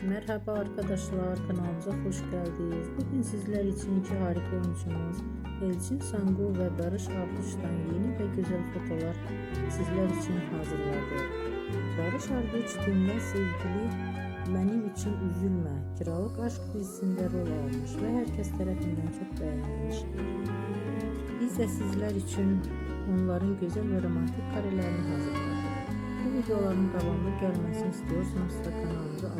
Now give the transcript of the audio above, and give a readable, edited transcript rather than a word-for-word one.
Merhaba arkadaşlar, kanalımıza hoş geldiniz. Bugün sizler için iki harika oyuncumuz Elçin Sangu ve Barış Arduç'tan yeni ve güzel fotolar sizler için hazırladı. Barış Arduç dinle sevgili Benim için Üzülme, Kiralık Aşk dizisinde rol almış ve herkes tarafından çok beğenilmiştir. Biz de sizler için onların güzel ve romantik karelerini hazırladık. Bu videoların devamlı gelmesini istiyorsanız da kanalımıza